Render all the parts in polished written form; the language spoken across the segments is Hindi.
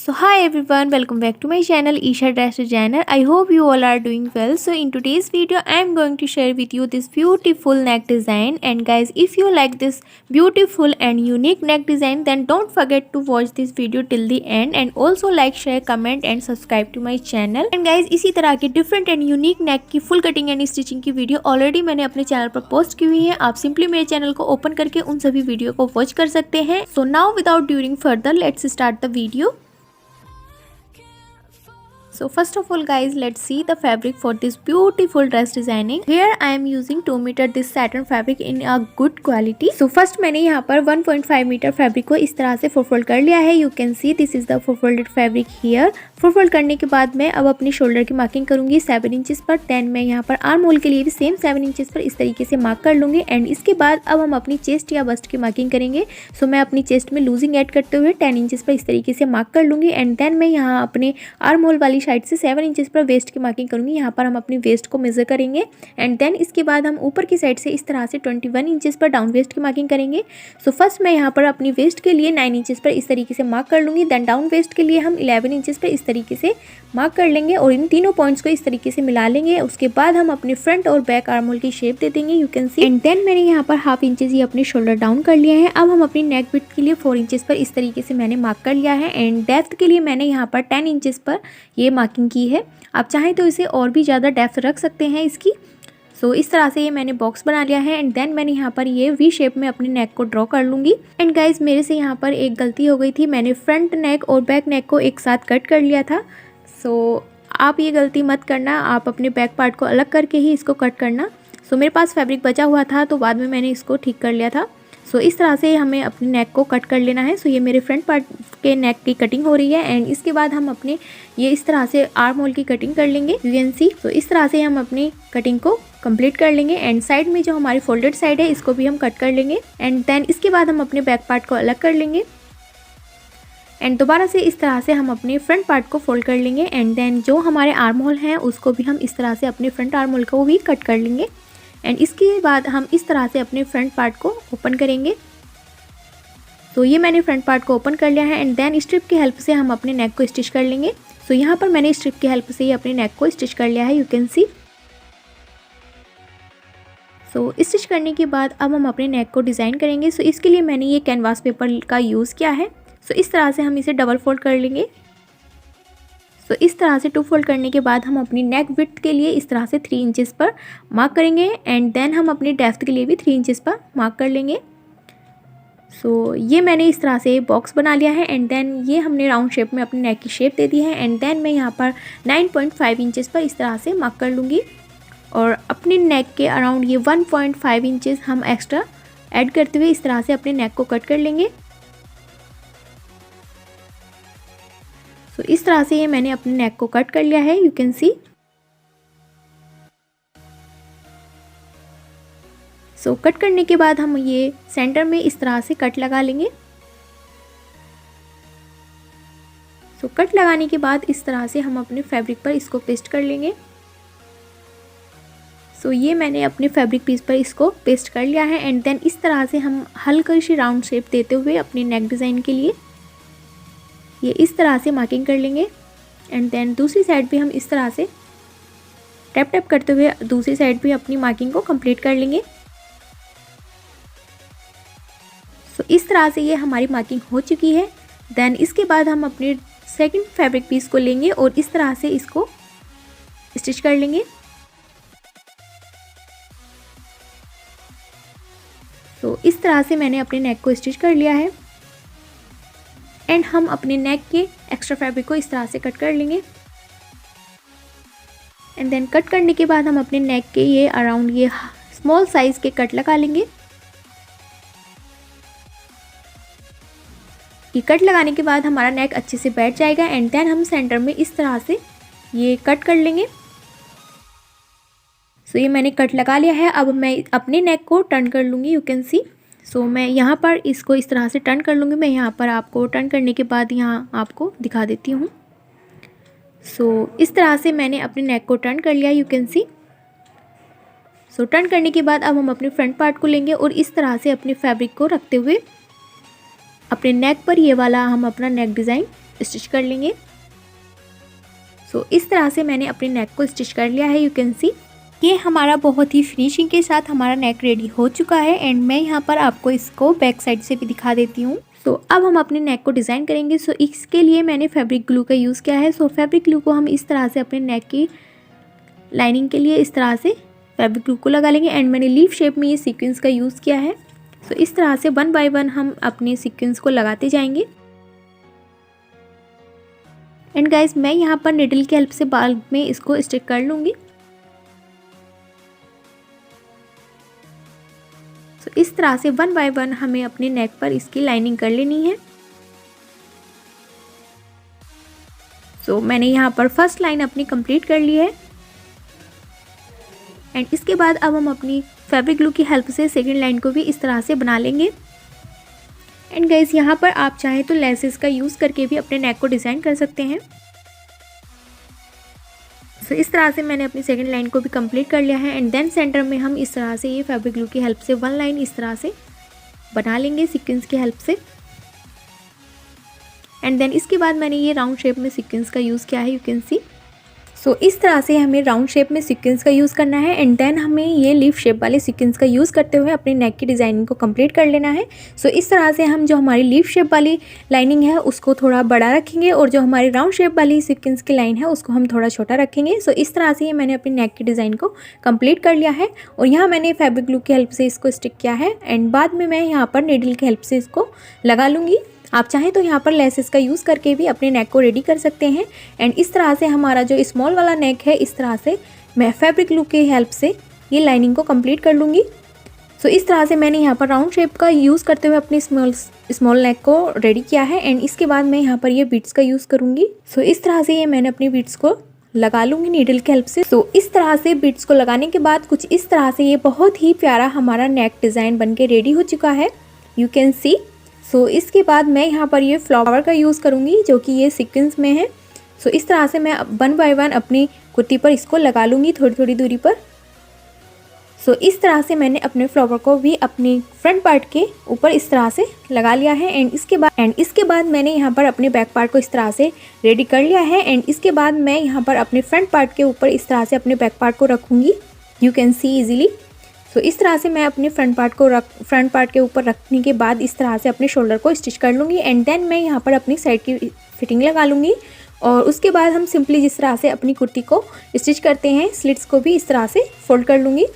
So hi everyone, welcome back to my channel Isha Dress Designer. I hope you all are doing well. So in today's video I am going to share with you this beautiful neck design, and guys, if you like this beautiful and unique neck design then don't forget to watch this video till the end, and also like, share, comment and subscribe to my channel. And guys, इसी तरह के डिफरेंट एंड यूनिक नेक की फुल कटिंग एंड स्टिचिंग की वीडियो ऑलरेडी मैंने अपने चैनल पर पोस्ट की हुई है। आप सिंपली मेरे चैनल को ओपन करके उन सभी वीडियो को वॉच कर सकते हैं। So now without during further let's start the video. So first of all guys, let's see the fabric for this beautiful dress designing. Here I am using 2 meter this satin fabric in a good quality. So first मैंने यहाँ पर 1.5 मीटर फैब्रिक को इस तरह से फोल्ड कर लिया है। You can see this is the folded fabric here. Fold करने के बाद मैं अब अपनी शोल्डर की मार्किंग करूंगी 7 इंचेस पर। देन मैं यहाँ पर आर्म होल के लिए भी सेम 7 इंचेस पर इस तरीके से मार्क कर लूंगी। एंड इसके बाद अब हम अपनी चेस्ट या बस्ट की मार्किंग करेंगे। सो मैं अपनी चेस्ट में लूजिंग ऐड करते हुए 10 इंचेस पर इस तरीके से मार्क कर लूंगी। एंड देन मैं यहाँ अपने आर्म होल वाली साइड से 7 इंचेस पर वेस्ट की मार्किंग करूंगी। यहाँ पर हम अपनी वेस्ट को मेजर करेंगे। एंड देन इसके बाद हम ऊपर की साइड से इस तरह से 21 इंचेस पर डाउन वेस्ट की मार्किंग करेंगे। सो फर्स्ट मैं यहाँ पर अपनी वेस्ट के लिए 9 इंचेस पर इस तरीके से मार्क कर लूंगी। देन डाउन वेस्ट के लिए हम 11 इंचेस पर इस तरीके से मार्क कर लेंगे और इन तीनों पॉइंट्स को इस तरीके से मिला लेंगे। उसके बाद हम अपने फ्रंट और बैक आर्म होल की शेप दे देंगे। You can see. And then मैंने यहाँ पर हाफ इंचेस ही अपने शोल्डर डाउन कर लिया है। अब हम अपनी नेक विड्थ के लिए 4 इंचेस पर इस तरीके से मैंने मार्क कर लिया है। एंड डेप्थ के लिए मैंने यहाँ पर 10 इंचेस पर ये मार्किंग की है। आप चाहें तो इसे और भी ज़्यादा डेप्थ रख सकते हैं इसकी। सो इस तरह से ये मैंने बॉक्स बना लिया है। एंड देन मैंने यहाँ पर ये वी शेप में अपने नेक को ड्रॉ कर लूँगी। एंड गाइज, मेरे से यहाँ पर एक गलती हो गई थी, मैंने फ्रंट नेक और बैक नेक को एक साथ कट कर लिया था। सो आप ये गलती मत करना, आप अपने बैक पार्ट को अलग करके ही इसको कट करना। सो मेरे पास फैब्रिक बचा हुआ था तो बाद में मैंने इसको ठीक कर लिया था। सो इस तरह से हमें अपने नेक को कट कर लेना है। सो ये मेरे फ्रंट पार्ट के नेक की कटिंग हो रही है। एंड इसके बाद हम अपने ये इस तरह से आर्म होल की कटिंग कर लेंगे। यू कैन सी। तो इस तरह से हम अपनी कटिंग को कंप्लीट कर लेंगे। एंड साइड में जो हमारी फोल्डेड साइड है इसको भी हम कट कर लेंगे। एंड देन इसके बाद हम अपने बैक पार्ट को अलग कर लेंगे। एंड दोबारा से इस तरह से हम अपने फ्रंट पार्ट को फोल्ड कर लेंगे। एंड देन जो हमारे आर्म होल हैं उसको भी हम इस तरह से अपने फ्रंट आर्म होल को भी कट कर लेंगे। एंड इसके बाद हम इस तरह से अपने फ्रंट पार्ट को ओपन करेंगे। तो ये मैंने फ्रंट पार्ट को ओपन कर लिया है। एंड देन स्ट्रिप की हेल्प से हम अपने नेक को स्टिच कर लेंगे। सो यहाँ पर मैंने स्ट्रिप की हेल्प से ही अपने नेक को स्टिच कर लिया है। You can C. So stitch करने के बाद अब हम अपने नेक को डिज़ाइन करेंगे। सो इसके लिए मैंने ये कैनवास पेपर का यूज़ किया है। सो इस तरह से हम इसे डबल फोल्ड कर लेंगे। सो इस तरह से 2 फोल्ड करने के बाद हम अपनी नेक विड्थ के लिए इस तरह से 3 इंचेस पर मार्क करेंगे। एंड देन हम अपनी डेप्थ के लिए भी 3 इंचेस पर मार्क कर लेंगे। सो ये मैंने इस तरह से बॉक्स बना लिया है। एंड देन ये हमने राउंड शेप में अपनी नेक की शेप दे दी है। एंड देन मैं यहाँ पर 9.5 इंचेस पर इस तरह से मार्क कर लूँगी और अपनी नेक के अराउंड ये 1.5 इंचेस हम एक्स्ट्रा ऐड करते हुए इस तरह से अपने नेक को कट कर लेंगे। सो इस तरह से ये मैंने अपने नेक को कट कर लिया है। You can C. So cut करने के बाद हम ये सेंटर में इस तरह से कट लगा लेंगे। सो कट लगाने के बाद इस तरह से हम अपने फैब्रिक पर इसको पेस्ट कर लेंगे। सो ये मैंने अपने फैब्रिक पीस पर इसको पेस्ट कर लिया है। एंड देन इस तरह से हम हल्की सी राउंड शेप देते हुए अपनी नेक डिज़ाइन के लिए ये इस तरह से मार्किंग कर लेंगे। एंड देन दूसरी साइड भी हम इस तरह से टैप टैप करते हुए दूसरी साइड भी अपनी मार्किंग को कंप्लीट कर लेंगे। सो इस तरह से ये हमारी मार्किंग हो चुकी है। देन इसके बाद हम अपने सेकंड फैब्रिक पीस को लेंगे और इस तरह से इसको स्टिच कर लेंगे। तो इस तरह से मैंने अपने नेक को स्टिच कर लिया है। एंड हम अपने नेक के एक्स्ट्रा फैब्रिक को इस तरह से कट कर लेंगे। एंड देन कट करने के बाद हम अपने नेक के ये अराउंड ये स्मॉल साइज के कट लगा लेंगे। ये कट लगाने के बाद हमारा नेक अच्छे से बैठ जाएगा। एंड देन हम सेंटर में इस तरह से ये कट कर लेंगे। सो ये मैंने कट लगा लिया है। अब मैं अपने नेक को टर्न कर लूँगी। यू कैन सी। सो मैं यहाँ पर इसको इस तरह से टर्न कर लूँगी। मैं यहाँ पर आपको टर्न करने के बाद यहाँ आपको दिखा देती हूँ। सो इस तरह से मैंने अपने नेक को टर्न कर लिया। You can C. So turn करने के बाद अब हम अपने फ्रंट पार्ट को लेंगे और इस तरह से अपने फैब्रिक को रखते हुए अपने नेक पर ये वाला हम अपना नेक डिज़ाइन स्टिच कर लेंगे। सो इस तरह से मैंने अपने नेक को स्टिच कर लिया है। यू कैन सी ये हमारा बहुत ही फिनिशिंग के साथ हमारा नेक रेडी हो चुका है। एंड मैं यहाँ पर आपको इसको बैक साइड से भी दिखा देती हूँ। सो अब हम अपने नेक को डिज़ाइन करेंगे। सो इसके लिए मैंने फैब्रिक ग्लू का यूज़ किया है। सो फैब्रिक ग्लू को हम इस तरह से अपने नेक की लाइनिंग के लिए इस तरह से फैब्रिक ग्लू को लगा लेंगे। एंड मैंने लीफ शेप में ये सीक्वेंस का यूज़ किया है। सो इस तरह से 1 बाय 1 हम अपने सीक्वेंस को लगाते जाएंगे। एंड गाइस मैं यहाँ पर निडल की हेल्प से बाद में इसको स्टिक कर लूँगी। सो इस तरह से 1 बाय 1 हमें अपने नेक पर इसकी लाइनिंग कर लेनी है। सो मैंने यहाँ पर फर्स्ट लाइन अपनी कंप्लीट कर ली है। एंड इसके बाद अब हम अपनी फैब्रिक ग्लू की हेल्प से सेकंड लाइन को भी इस तरह से बना लेंगे। एंड गाइस यहाँ पर आप चाहें तो लेसेस का यूज़ करके भी अपने नेक को डिज़ाइन कर सकते हैं। सो इस तरह से मैंने अपनी सेकंड लाइन को भी कंप्लीट कर लिया है। एंड देन सेंटर में हम इस तरह से ये फैब्रिक ग्लू की हेल्प से 1 लाइन इस तरह से बना लेंगे सीक्वेंस की हेल्प से। एंड देन इसके बाद मैंने ये राउंड शेप में सीक्वेंस का यूज़ किया है। यू कैन सी सो इस तरह से हमें राउंड शेप में सीक्वेंस का यूज़ करना है। एंड देन हमें ये लीफ शेप वाले सीक्वेंस का यूज़ करते हुए अपने नेक की डिज़ाइनिंग को कंप्लीट कर लेना है। सो इस तरह से हम जो हमारी लीफ शेप वाली लाइनिंग है उसको थोड़ा बड़ा रखेंगे और जो हमारी राउंड शेप वाली सीक्वेंस की लाइन है उसको हम थोड़ा छोटा रखेंगे। सो इस तरह से ये मैंने अपनी नेक की डिज़ाइन को कंप्लीट कर लिया है। और यहाँ मैंने फैब्रिक ग्लू की हेल्प से इसको स्टिक किया है। एंड बाद में मैं यहाँ पर नीडल की हेल्प से इसको लगा लूँगी। आप चाहें तो यहाँ पर लेसेस का यूज़ करके भी अपने नेक को रेडी कर सकते हैं। एंड इस तरह से हमारा जो स्मॉल वाला नेक है इस तरह से मैं फैब्रिक ग्लू की हेल्प से ये लाइनिंग को कंप्लीट कर लूँगी। सो इस तरह से मैंने यहाँ पर राउंड शेप का यूज़ करते हुए अपने स्मॉल नेक को रेडी किया है। एंड इसके बाद मैं यहाँ पर ये बीड्स का यूज़ करूँगी। सो इस तरह से ये मैंने अपनी बीड्स को लगा लूँगी नीडल की हेल्प से। सो इस तरह से बीड्स को लगाने के बाद कुछ इस तरह से ये बहुत ही प्यारा हमारा नेक डिज़ाइन बन के रेडी हो चुका है। यू कैन सी सो इसके बाद मैं यहाँ पर ये फ्लावर का यूज़ करूँगी जो कि ये सीक्वेंस में है। सो इस तरह से मैं 1 बाय 1 अपनी कुर्ती पर इसको लगा लूँगी थोड़ी थोड़ी दूरी पर। सो इस तरह से मैंने अपने फ्लावर को भी अपनी फ्रंट पार्ट के ऊपर इस तरह से लगा लिया है। एंड इसके बाद मैंने यहाँ पर अपने बैक पार्ट को इस तरह से रेडी कर लिया है। एंड इसके बाद मैं यहाँ पर अपने फ्रंट पार्ट के ऊपर इस तरह से अपने बैक पार्ट को रखूँगी। You can C easily. तो इस तरह से मैं अपने फ्रंट पार्ट के ऊपर रखने के बाद इस तरह से अपने शोल्डर को स्टिच कर लूँगी। एंड देन मैं यहाँ पर अपनी साइड की फिटिंग लगा लूँगी। और उसके बाद हम सिंपली जिस तरह से अपनी कुर्ती को स्टिच करते हैं स्लिट्स को भी इस तरह से फोल्ड कर लूँगी।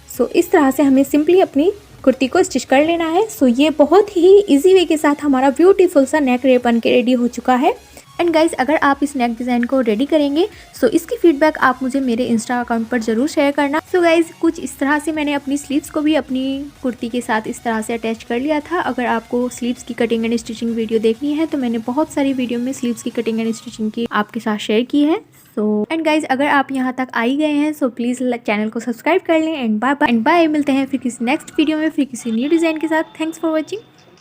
सो इस तरह से हमें सिंपली अपनी कुर्ती को स्टिच कर लेना है। सो ये बहुत ही इजी वे के साथ हमारा ब्यूटीफुल सा नेक रेप बन के रेडी हो चुका है। एंड गाइज अगर आप इस नेक डिज़ाइन को रेडी करेंगे सो इसकी फीडबैक आप मुझे मेरे इंस्टा अकाउंट पर ज़रूर शेयर करना। सो गाइज कुछ इस तरह से मैंने अपनी स्लीव्स को भी अपनी कुर्ती के साथ इस तरह से अटैच कर लिया था। अगर आपको स्लीव्स की कटिंग एंड स्टिचिंग वीडियो देखनी है तो मैंने बहुत सारी वीडियो में स्लीव्स की कटिंग एंड स्टिचिंग की आपके साथ शेयर की है। सो एंड गाइज अगर आप यहाँ तक आई गए हैं सो प्लीज़ चैनल को सब्सक्राइब कर लें। एंड बाय मिलते हैं फिर किसी नेक्स्ट वीडियो में फिर किसी न्यू डिज़ाइन के साथ। Thanks for watching.